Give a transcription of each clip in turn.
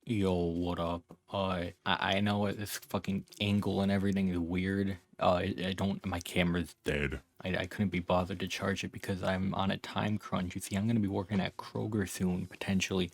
Yo, what up? I know this fucking angle and everything is weird. I don't. My camera's dead. I couldn't be bothered to charge it because I'm on a time crunch. You see, I'm gonna be working at Kroger soon, potentially.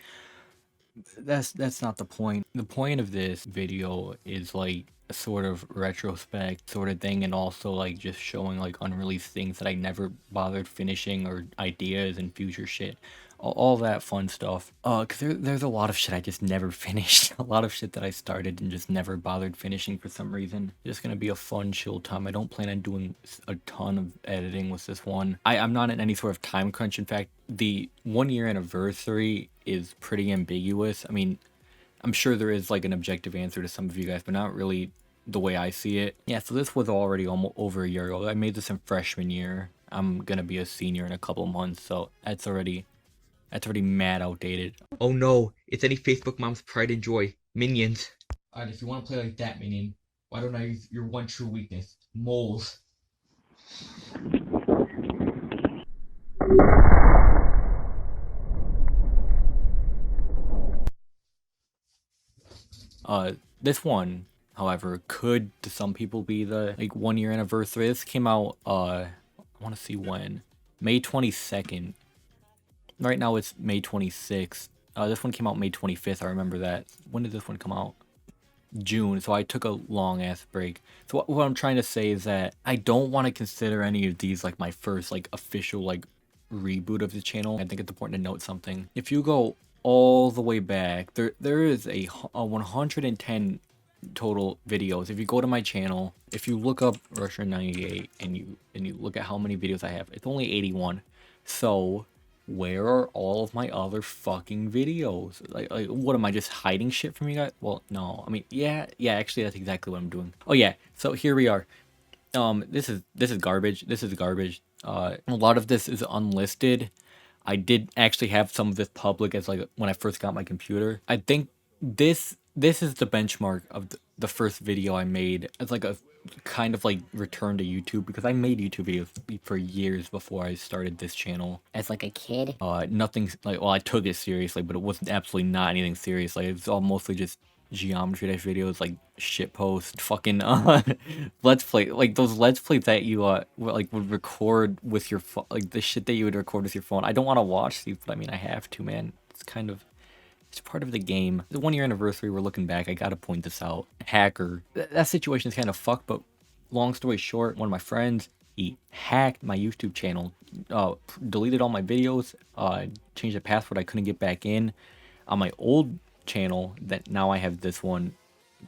That's not the point. The point of this video is like a sort of retrospect sort of thing, and also like just showing like unreleased things that I never bothered finishing, or ideas and future shit, all that fun stuff. Cause there's a lot of shit I just never finished. A lot of shit that I started and just never bothered finishing for some reason. Just gonna be a fun chill time. I don't plan on doing a ton of editing with this one. I'm not in any sort of time crunch. In fact, the 1 year anniversary is pretty ambiguous. I mean, I'm sure there is like an objective answer to some of you guys, but not really the way I see it. Yeah, so this was already almost over a year ago. I made this in freshman year. I'm gonna be a senior in a couple months, so that's already mad outdated. Oh no, it's any Facebook mom's pride and joy. Minions. Alright, if you want to play like that, Minion, why don't I use your one true weakness? Moles. This one, however, could to some people be the like 1 year anniversary. This came out I wanna see when. May 22nd. Right now it's May 26th. This one came out May 25th, I remember that. When did this one come out? June, so I took a long ass break. So what I'm trying to say is that I don't want to consider any of these like my first like official like reboot of the channel. I think it's important to note something. If you go all the way back, there is a 110 total videos. If you go to my channel, if you look up Russia 98 and you look at how many videos I have, it's only 81. So where are all of my other fucking videos? Like what am I just hiding shit from you guys? Well, no. I mean, yeah, actually that's exactly what I'm doing. Oh yeah. So here we are. This is garbage. This is garbage. A lot of this is unlisted. I did actually have some of this public as like when I first got my computer. I think this is the benchmark of the first video I made as like a kind of like return to YouTube, because I made YouTube videos for years before I started this channel. As like a kid. Nothing like, well, I took it seriously, but it was absolutely not anything serious. Like it's all mostly just geometry dash videos, like shit post, fucking let's play, like those let's plays that you would record with your phone, like the shit that you would record with your phone. I don't want to watch these, but I mean I have to, man. It's part of the game. The 1 year anniversary, we're looking back, I gotta point this out. Hacker. That situation is kind of fucked, but long story short, one of my friends, he hacked my YouTube channel, deleted all my videos, changed the password, I couldn't get back in. On my old channel, that now I have this one,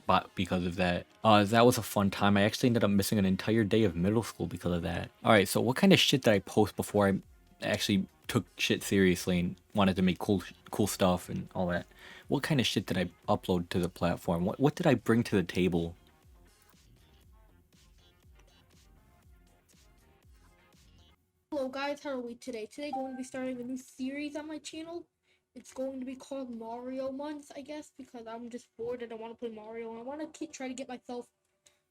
but because of that. That was a fun time. I actually ended up missing an entire day of middle school because of that. Alright, so what kind of shit did I post before I actually took shit seriously and wanted to make cool stuff and all that? What kind of shit did I upload to the platform? What did I bring to the table? Hello guys, how are we today? Today going to be starting a new series on my channel. It's going to be called Mario Month, I guess, because I'm just bored and I want to play Mario and I want to try to get myself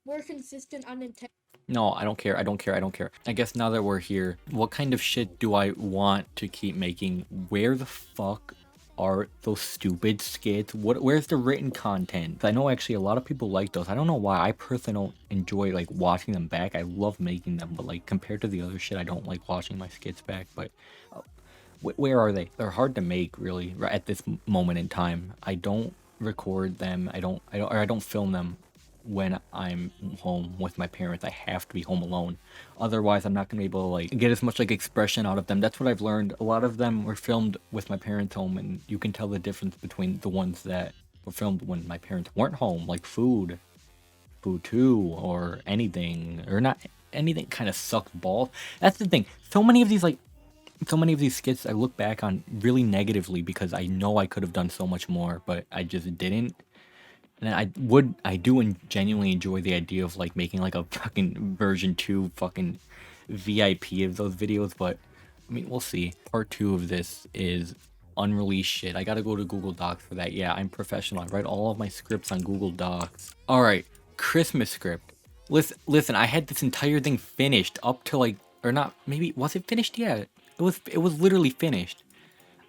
more consistent on Nintendo. No, I don't care. I don't care. I don't care. I guess now that we're here, what kind of shit do I want to keep making? Where the fuck are those stupid skits? Where's the written content? I know actually a lot of people like those. I don't know why. I personally don't enjoy like watching them back. I love making them, but like compared to the other shit, I don't like watching my skits back. But where are they? They're hard to make, really, right at this moment in time. I don't record them. I don't film them when I'm home with my parents. I have to be home alone. Otherwise, I'm not gonna be able to like get as much like expression out of them. That's what I've learned. A lot of them were filmed with my parents home, and you can tell the difference between the ones that were filmed when my parents weren't home, like Food 2, or anything, or not anything kind of sucks balls. That's the thing. So many of these skits I look back on really negatively because I know I could have done so much more, but I just didn't. And I do genuinely enjoy the idea of like making like a fucking version 2 fucking VIP of those videos, but I mean, we'll see. Part 2 of this is unreleased shit. I gotta go to Google Docs for that. Yeah, I'm professional. I write all of my scripts on Google Docs. Alright, Christmas script. Listen, I had this entire thing finished up to like, or not, maybe, was it finished? Yeah, it was literally finished.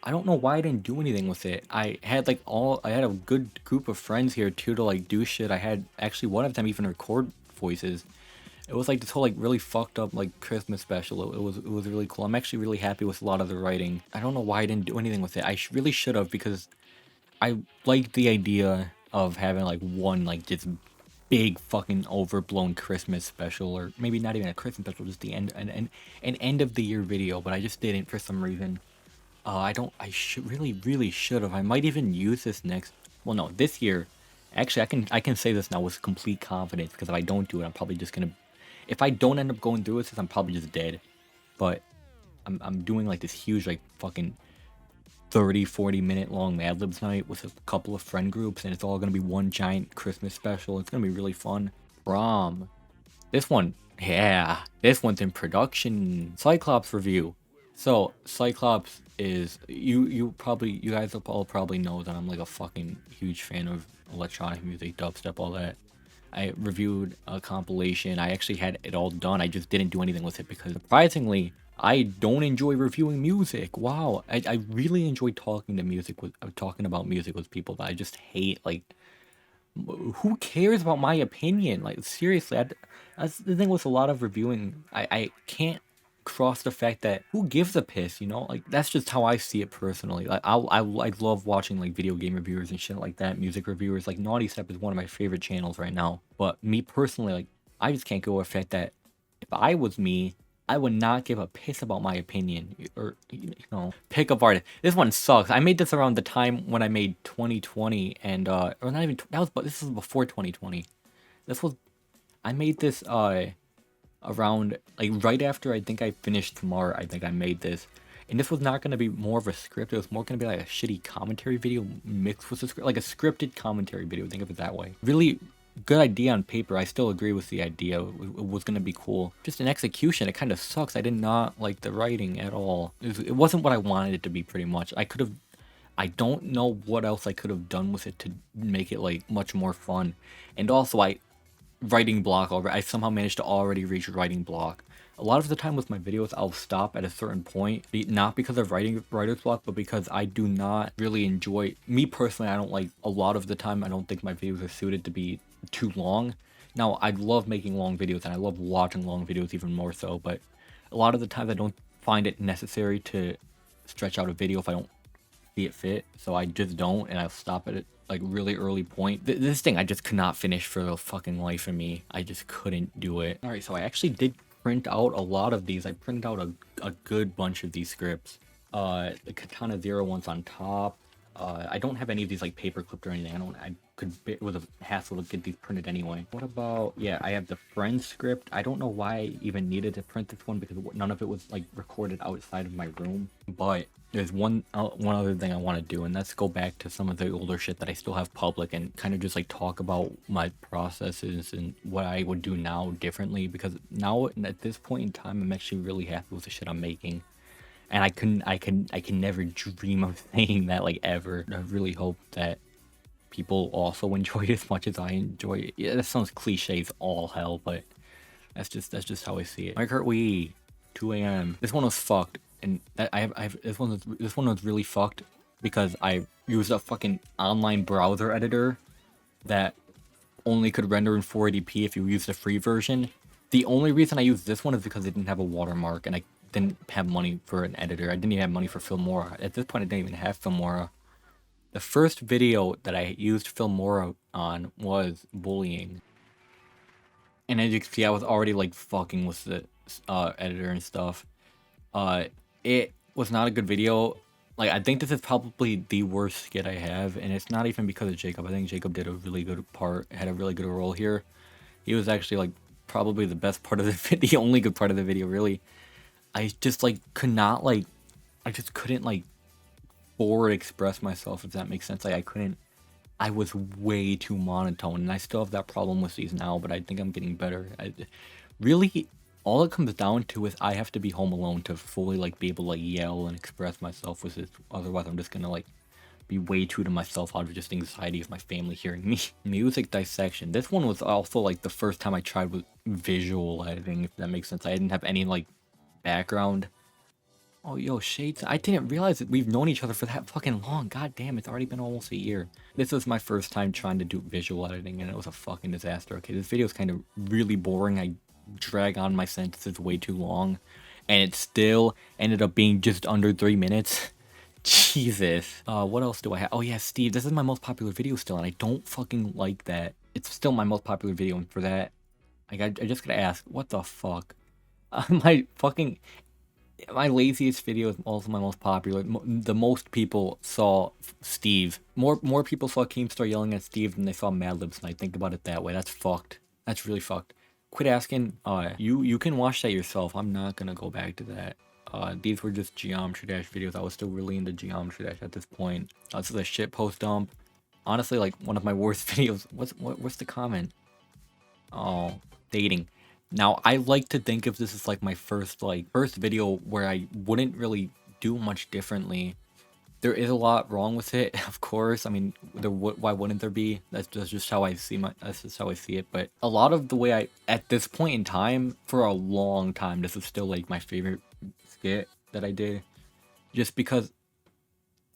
I don't know why I didn't do anything with it. I had I had a good group of friends here too to like do shit. I had actually one of them even record voices. It was like this whole like really fucked up like Christmas special. It was really cool. I'm actually really happy with a lot of the writing. I don't know why I didn't do anything with it. I really should have, because I like the idea of having like one like just big fucking overblown Christmas special, or maybe not even a Christmas special, just the an end of the year video. But I just didn't for some reason. I don't. I should really should have. I might even use this next. Well, no, this year. Actually, I can say this now with complete confidence, because if I don't do it, I'm probably just gonna. If I don't end up going through with this, I'm probably just dead. But I'm doing like this huge like fucking 30-40 minute long Mad Libs night with a couple of friend groups, and it's all gonna be one giant Christmas special. It's gonna be really fun. Prom. This one, yeah, this one's in production. Cyclops review. So Cyclops is you guys all probably know that I'm like a fucking huge fan of electronic music, dubstep, all that. I reviewed a compilation. I actually had it all done. I just didn't do anything with it because surprisingly, I don't enjoy reviewing music. Wow, I really enjoy talking to music with talking about music with people, but I just hate like who cares about my opinion? Like seriously, that's the thing with a lot of reviewing. I can't cross the fact that who gives a piss, you know? Like that's just how I see it personally. Like I love watching like video game reviewers and shit like that, music reviewers. Like Naughty Step is one of my favorite channels right now. But me personally, like I just can't go with the fact that if I was me, I would not give a piss about my opinion, or pickup artist. This one sucks. I made this around the time when I made 2020, and or not even that was, but this was before 2020. This was I made this around like right after I think I finished tomorrow. I think I made this, and this was not gonna be more of a script. It was more gonna be like a shitty commentary video mixed with a script, like a scripted commentary video. Think of it that way. Really good idea on paper. I still agree with the idea. It was gonna be cool. Just in execution, it kind of sucks. I did not like the writing at all. It wasn't what I wanted it to be. Pretty much. I could have. I don't know what else I could have done with it to make it like much more fun. And also, writing block over. I somehow managed to already reach writing block. A lot of the time with my videos, I'll stop at a certain point, not because of writer's block, but because I do not really enjoy. Me personally, I don't like a lot of the time. I don't think my videos are suited to be too long. Now, I love making long videos, and I love watching long videos even more so. But a lot of the times, I don't find it necessary to stretch out a video if I don't see it fit, so I just don't, and I'll stop at it like really early point. This thing I just could not finish for the fucking life of me. I just couldn't do it. All right, so I actually did print out a lot of these. I printed out a good bunch of these scripts. The Katana Zero one's on top. I don't have any of these like paper clipped or anything. It was a hassle to get these printed anyway. What about, yeah, I have the Friends script. I don't know why I even needed to print this one because none of it was like recorded outside of my room. But there's one other thing I want to do, and that's go back to some of the older shit that I still have public and kind of just like talk about my processes and what I would do now differently, because now at this point in time, I'm actually really happy with the shit I'm making. And I can never dream of saying that like ever. I really hope that people also enjoy it as much as I enjoy it. Yeah, that sounds cliche as all hell, but that's just how I see it. Mike Hurt Wee, 2 a.m. This one was fucked, and this one was really fucked because I used a fucking online browser editor that only could render in 480p if you used the free version. The only reason I used this one is because it didn't have a watermark, and I didn't have money for an editor. I didn't even have money for Filmora. At this point, I didn't even have Filmora. The first video that I used Filmora on was bullying. And as you can see, I was already like fucking with the editor and stuff. It was not a good video. Like, I think this is probably the worst skit I have, and it's not even because of Jacob. I think Jacob did a really good part, had a really good role here. He was actually like probably the best part of the video, the only good part of the video, really. I just like could not like, I just couldn't like forward express myself, if that makes sense. Like I was way too monotone, and I still have that problem with these now, but I think I'm getting better. Really, all it comes down to is I have to be home alone to fully like be able to like yell and express myself with this. Otherwise, I'm just gonna like be way true to myself out of just anxiety of my family hearing me. Music dissection. This one was also like the first time I tried with visual editing, if that makes sense. I didn't have any like background Oh, yo, Shades, I didn't realize that we've known each other for that fucking long. God damn, it's already been almost a year. This was my first time trying to do visual editing, and it was a fucking disaster. Okay, this video is kind of really boring. I drag on my sentences way too long, and it still ended up being just under 3 minutes. Jesus. What else do I have? Oh yeah, Steve, this is my most popular video still, and I don't fucking like that. It's still my most popular video, and for that, like, I just gotta ask, what the fuck? My laziest video is also my most popular. The most people saw Steve. More people saw Keemstar yelling at Steve than they saw Mad Libs, and I think about it that way. That's fucked. That's really fucked. Quit asking. You can watch that yourself. I'm not gonna go back to that. These were just Geometry Dash videos. I was still really into Geometry Dash at this point. This is a shit post dump. Honestly, like one of my worst videos. What's the comment? Oh, dating. Now, I like to think of this as like my first video where I wouldn't really do much differently. There is a lot wrong with it, of course. I mean, why wouldn't there be? That's just how I see that's just how I see it. But a lot of the way at this point in time, for a long time, this is still like my favorite skit that I did, just because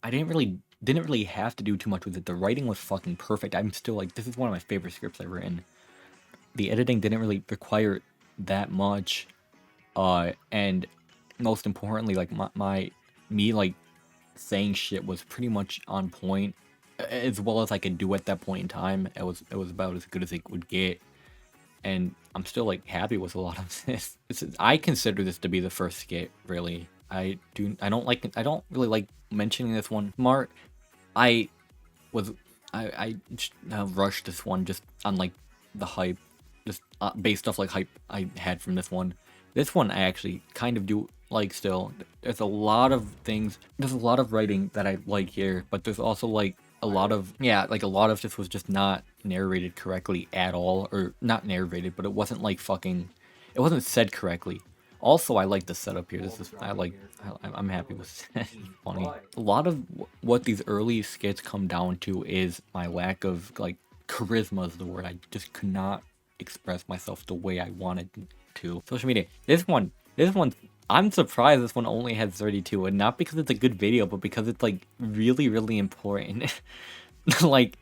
I didn't really have to do too much with it. The writing was fucking perfect. I'm still like, this is one of my favorite scripts I've written. The editing didn't really require that much, and most importantly, like me like saying shit was pretty much on point, as well as I could do at that point in time. It was about as good as it would get, and I'm still like happy with a lot of this. I consider this to be the first skit, really. I don't really like mentioning this one. Smart, I just, rushed this one just on like the hype. Just based off like hype I had from this one. This one I actually kind of do like still. There's a lot of things. There's a lot of writing that I like here, but there's also like a lot of this was just not narrated correctly at all, or not narrated, but it wasn't like fucking. It wasn't said correctly. Also, I like the setup here. I'm happy with it. It's funny. A lot of what these early skits come down to is my lack of like charisma is the word. I just could not express myself the way I wanted to. Social media. This one, I'm surprised this one only has 32, and not because it's a good video, but because it's like really, really important. Like,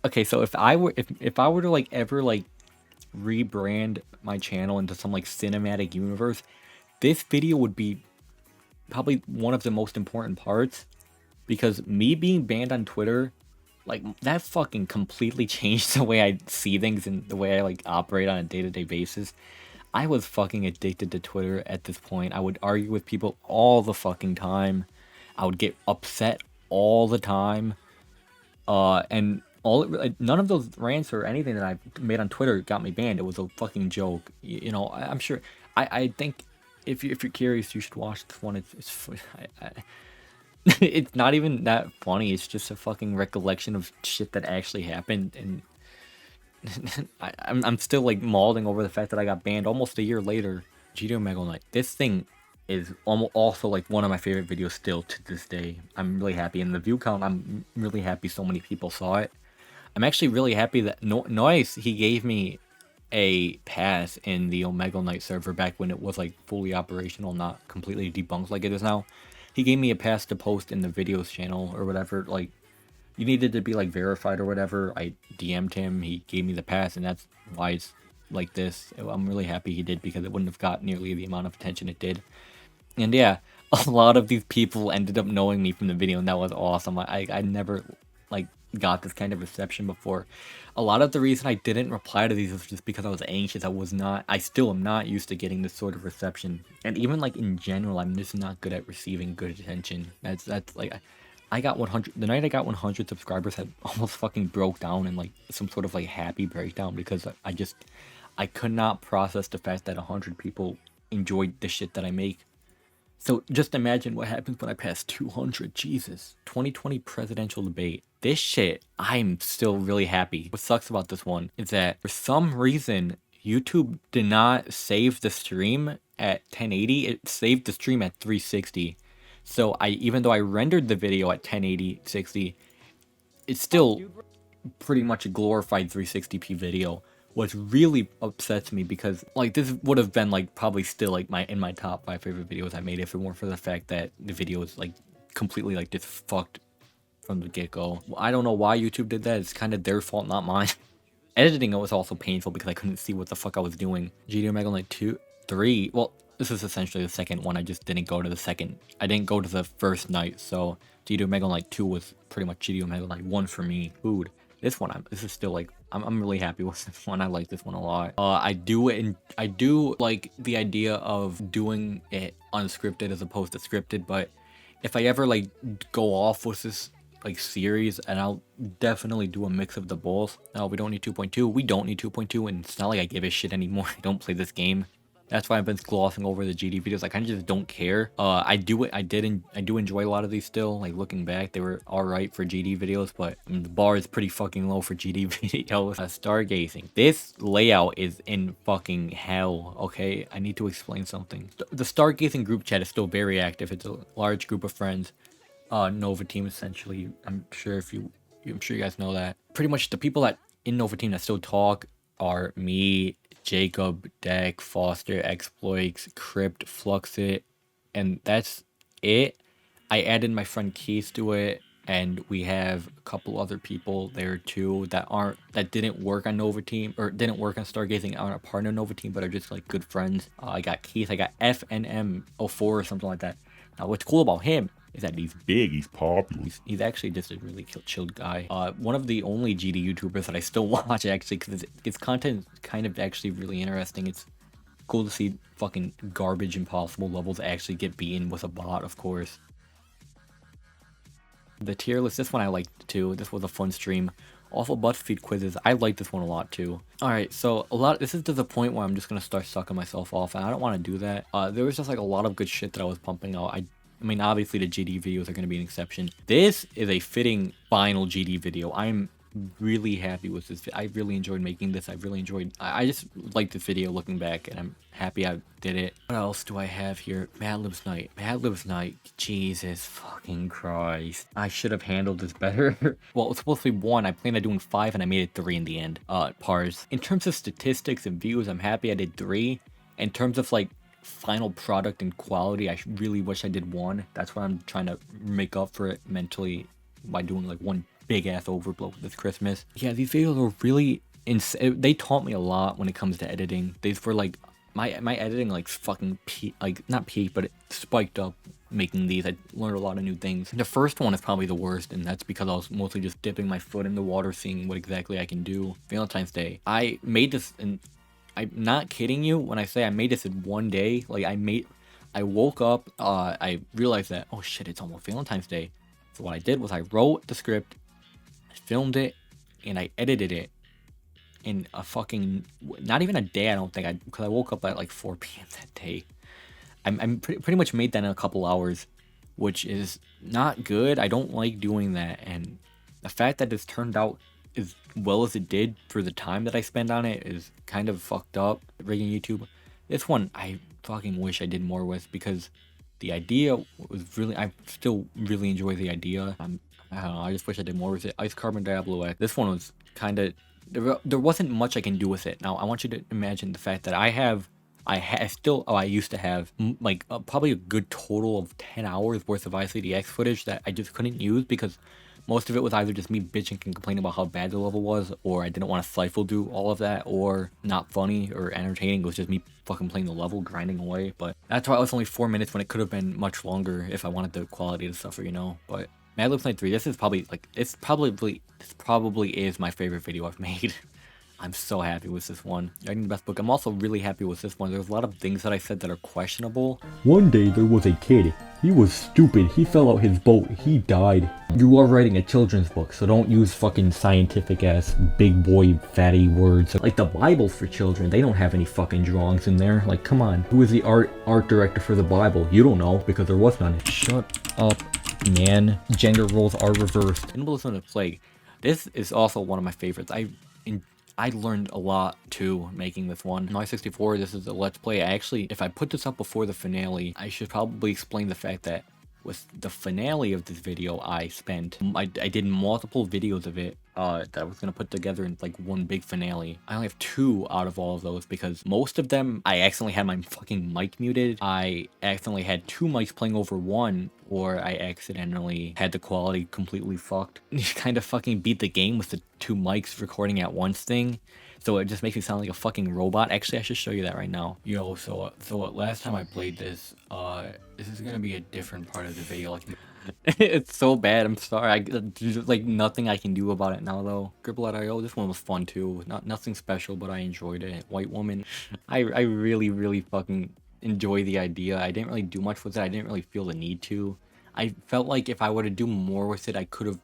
okay, so if I were to like ever like rebrand my channel into some like cinematic universe, this video would be probably one of the most important parts, because me being banned on Twitter, like, that fucking completely changed the way I see things and the way I, like, operate on a day-to-day basis. I was fucking addicted to Twitter at this point. I would argue with people all the fucking time. I would get upset all the time. And none of those rants or anything that I made on Twitter got me banned. It was a fucking joke. You know, I'm sure. I think if you're curious, you should watch this one. It's not even that funny. It's just a fucking recollection of shit that actually happened, and I'm still like mauling over the fact that I got banned almost a year later. GTO Mega Knight. This thing is also like one of my favorite videos still to this day. I'm really happy, and the view count, I'm really happy so many people saw it. I'm actually really happy that Noise, he gave me a pass in the Omega Knight server back when it was like fully operational, not completely debunked like it is now. He gave me a pass to post in the videos channel or whatever. Like, you needed to be like verified or whatever. I DM'd him, he gave me the pass, and that's why it's like this. I'm really happy he did, because it wouldn't have got nearly the amount of attention it did. And yeah, a lot of these people ended up knowing me from the video, and that was awesome. I never like got this kind of reception before. A lot of the reason I didn't reply to these was just because I was anxious. I still am not used to getting this sort of reception. And even like in general, I'm just not good at receiving good attention. That's like, I got 100, the night I got 100 subscribers, I almost fucking broke down in like some sort of like happy breakdown, because I could not process the fact that 100 people enjoyed the shit that I make. So just imagine what happens when I pass 200. Jesus. 2020 presidential debate. This shit, I'm still really happy. What sucks about this one is that for some reason, YouTube did not save the stream at 1080. It saved the stream at 360. So even though I rendered the video at 1080, 60, it's still pretty much a glorified 360p video, which really upsets me because like this would have been like probably still like in my top 5 favorite videos I made if it weren't for the fact that the video is like completely like just fucked from the get-go. I don't know why YouTube did that. It's kind of their fault, not mine. Editing it was also painful because I couldn't see what the fuck I was doing. GD Omega Knight 2, 3. Well, this is essentially the second one. I just didn't go to the second. I didn't go to the first night, so GD Omega Knight 2 was pretty much GD Omega Knight 1 for me. Food. This one, this is still like, I'm really happy with this one. I like this one a lot. I do like the idea of doing it unscripted as opposed to scripted, but if I ever like go off with this like series, and I'll definitely do a mix of the both. No, we don't need 2.2. We don't need 2.2, and it's not like I give a shit anymore. I don't play this game. That's why I've been glossing over the GD videos. I kind of just don't care. I do enjoy a lot of these still. Like looking back, they were alright for GD videos, but the bar is pretty fucking low for GD videos. Stargazing. This layout is in fucking hell. Okay, I need to explain something. The Stargazing group chat is still very active. It's a large group of friends. Nova team essentially. I'm sure you guys know that. Pretty much the people that in Nova team that still talk are me, Jacob, Deck, Foster, Exploits, Crypt, Fluxit, and that's it. I added my friend Keys to it, and we have a couple other people there too that didn't work on Nova team or didn't work on Stargazing, aren't a part of Nova team, but are just like good friends. I got Keith, I got FNM04 or something like that. Now what's cool about him is that he's big, he's popular. He's actually just a really chilled guy. One of the only GD YouTubers that I still watch actually, because his content is kind of actually really interesting. It's cool to see fucking garbage impossible levels actually get beaten with a bot, of course. The tier list, this one I liked too. This was a fun stream. Awful BuzzFeed quizzes, I like this one a lot too. Alright, so this is to the point where I'm just gonna start sucking myself off, and I don't want to do that. There was just like a lot of good shit that I was pumping out. I mean, obviously the GD videos are going to be an exception. This is a fitting final GD video. I'm really happy with this. I really enjoyed making this. I just like this video looking back, and I'm happy I did it. What else do I have here? Mad Libs Night. Mad Libs Night. Jesus fucking Christ. I should have handled this better. Well, it was supposed to be 1. I planned on doing 5, and I made it 3 in the end. Pars. In terms of statistics and views, I'm happy I did 3. In terms of like final product and quality, I really wish I did 1. That's what I'm trying to make up for it mentally by doing like one big ass overblow this Christmas. Yeah, these videos are really insane. They taught me a lot when it comes to editing. These were like my editing like fucking not peaked, but it spiked up making these. I learned a lot of new things. The first one is probably the worst, and that's because I was mostly just dipping my foot in the water, seeing what exactly I can do. Valentine's Day. I made this in I'm not kidding you when I say I made this in one day. Like I woke up, I realized that, oh shit, it's almost Valentine's Day. So what I did was I wrote the script, I filmed it, and I edited it in a fucking, not even a day, I don't think, because I woke up at like 4 p.m. that day. I'm pretty much made that in a couple hours, which is not good. I don't like doing that, and the fact that this turned out as well as it did for the time that I spent on it is kind of fucked up. Rigging YouTube. This one I fucking wish I did more with, because the idea was really, I still really enjoy the idea. I don't know, I just wish I did more with it. Ice Carbon Diablo X. This one was kind of, there wasn't much I can do with it. Now I want you to imagine the fact that I used to have like probably a good total of 10 hours worth of ICDX footage that I just couldn't use because most of it was either just me bitching and complaining about how bad the level was, or I didn't want to cycle do all of that, or not funny or entertaining. It was just me fucking playing the level, grinding away. But that's why it was only 4 minutes when it could have been much longer if I wanted the quality to suffer, you know. But Mad Libs Night 3, this is probably like, this probably is my favorite video I've made. I'm so happy with this one. Writing the best book. I'm also really happy with this one. There's a lot of things that I said that are questionable. One day there was a kid. He was stupid. He fell out his boat. He died. You are writing a children's book, so don't use fucking scientific ass big boy fatty words. Like the Bible for children, they don't have any fucking drawings in there. Like, come on. Who is the art director for the Bible? You don't know, because there was none. Shut up, man. Gender roles are reversed. Symbolism of the Plague. This is also one of my favorites. I learned a lot too making this one. My 64, this is a let's play. If I put this up before the finale, I should probably explain the fact that with the finale of this video, I did multiple videos of it. that I was gonna put together in like one big finale. I only have 2 out of all of those because most of them I accidentally had my fucking mic muted. I accidentally had 2 mics playing over one, or I accidentally had the quality completely fucked. You kind of fucking beat the game with the 2 mics recording at once thing. So it just makes me sound like a fucking robot. Actually, I should show you that right now. Yo, so last time I played this, this is gonna be a different part of the video. Like, it's so bad. I'm sorry. There's like nothing I can do about it now though. Gribble.io. This one was fun too. Nothing special, but I enjoyed it. White woman. I really fucking enjoy the idea. I didn't really do much with it. I didn't really feel the need to. I felt like if I were to do more with it, I could have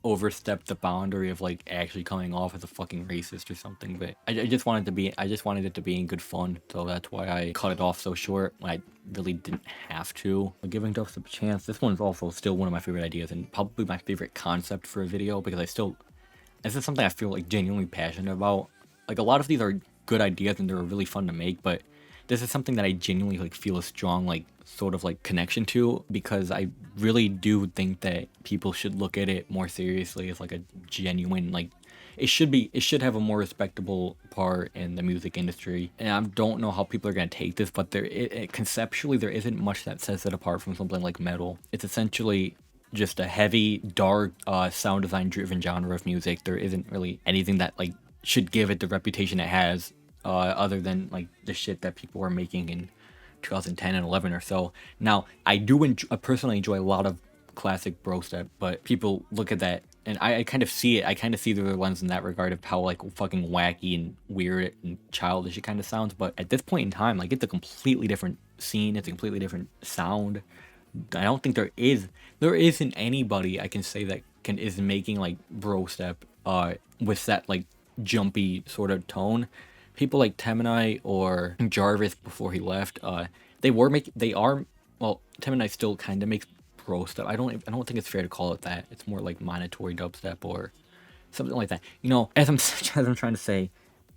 overstepped the boundary of like actually coming off as a fucking racist or something. But I just wanted it to be in good fun, so that's why I cut it off so short when I really didn't have to. But giving dubstep a chance, this one's also still one of my favorite ideas and probably my favorite concept for a video, because this is something I feel like genuinely passionate about. Like, a lot of these are good ideas and they're really fun to make, but this is something that I genuinely like feel a strong like sort of like connection to, because I really do think that people should look at it more seriously as like a genuine, like, it should have a more respectable part in the music industry. And I don't know how people are going to take this, but conceptually there isn't much that sets it apart from something like metal. It's essentially just a heavy, dark, sound design driven genre of music. There isn't really anything that like should give it the reputation it has, other than like the shit that people were making in 2010 and 11 or so. Now, I personally enjoy a lot of classic bro step, but people look at that and I kind of see it. I kind of see the lens in that regard of how like fucking wacky and weird and childish it kind of sounds. But at this point in time, like, it's a completely different scene. It's a completely different sound. I don't think there isn't anybody I can say that is making like bro step with that like jumpy sort of tone. People like Teminite or Jarvis before he left, Teminite still kind of makes bro step. I don't think it's fair to call it that. It's more like monetary dubstep or something like that. You know, as I'm trying to say,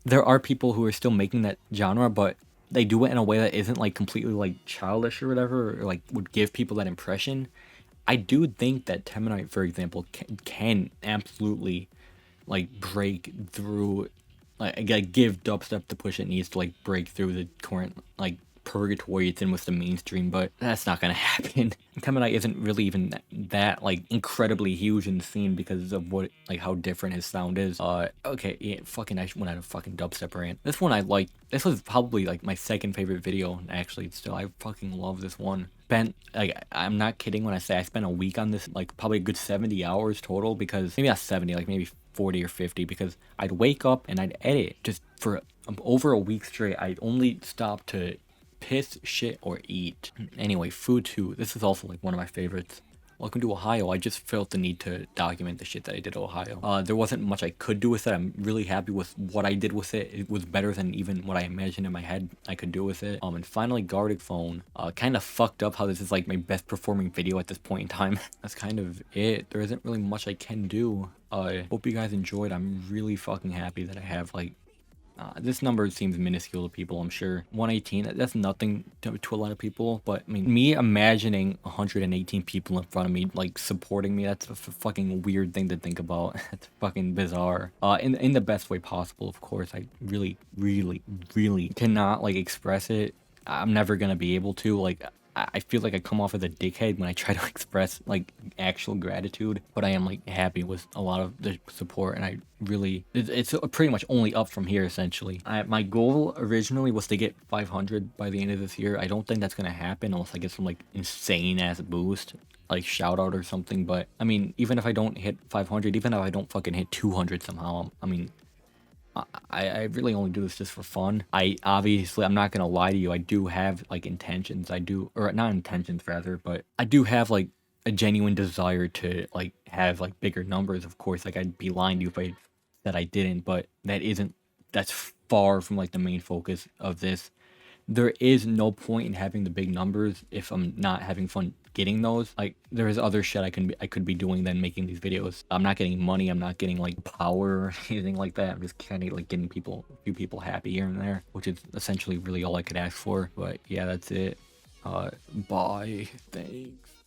there are people who are still making that genre, but they do it in a way that isn't like completely like childish or whatever, or like would give people that impression. I do think that Teminite, for example, can absolutely like break through, like give dubstep the push it needs to like break through the current like purgatory it's in with the mainstream, but that's not gonna happen. Teminite isn't really even that like incredibly huge in the scene because of what, like, how different his sound is. Okay, yeah, I went out of fucking dubstep rant. This one I like. This was probably like my second favorite video, actually. Still, I fucking love this one. I'm not kidding when I say I spent a week on this, like probably a good 70 hours total, because maybe not 70, like maybe 40 or 50, because I'd wake up and I'd edit just for over a week straight. I'd only stop to piss, shit, or eat. Anyway, food too. This is also like one of my favorites. Welcome to Ohio. I just felt the need to document the shit that I did at Ohio. There wasn't much I could do with it. I'm really happy with what I did with it. It was better than even what I imagined in my head I could do with it. And finally, Guarded Phone. Kind of fucked up how this is like my best performing video at this point in time. That's kind of it. There isn't really much I can do. Hope you guys enjoyed. I'm really fucking happy that I have like this number seems minuscule to people, I'm sure. 118, that's nothing to a lot of people, but I mean, me imagining 118 people in front of me, like, supporting me, that's a fucking weird thing to think about. It's fucking bizarre. In the best way possible, of course. I really cannot, like, express it. I'm never gonna be able to, like, I feel like I come off as a dickhead when I try to express like actual gratitude, but I am like happy with a lot of the support, and it's pretty much only up from here essentially. My goal originally was to get 500 by the end of this year. I don't think that's gonna happen unless I get some like insane ass boost, like shout out or something. But I mean, even if I don't hit 500, even if I don't fucking hit 200 somehow, I mean, I really only do this just for fun. I'm not gonna lie to you, I do have like intentions. Or not intentions rather, but I do have like a genuine desire to like have like bigger numbers, of course. Like, I'd be lying to you if I said I didn't, but that's far from like the main focus of this. There is no point in having the big numbers if I'm not having fun getting those. Like, there is other shit I could be doing than making these videos. I'm not getting money, I'm not getting like power or anything like that. I'm just kind of like getting a few people happy here and there, which is essentially really all I could ask for. But yeah, that's it. Bye. Thanks.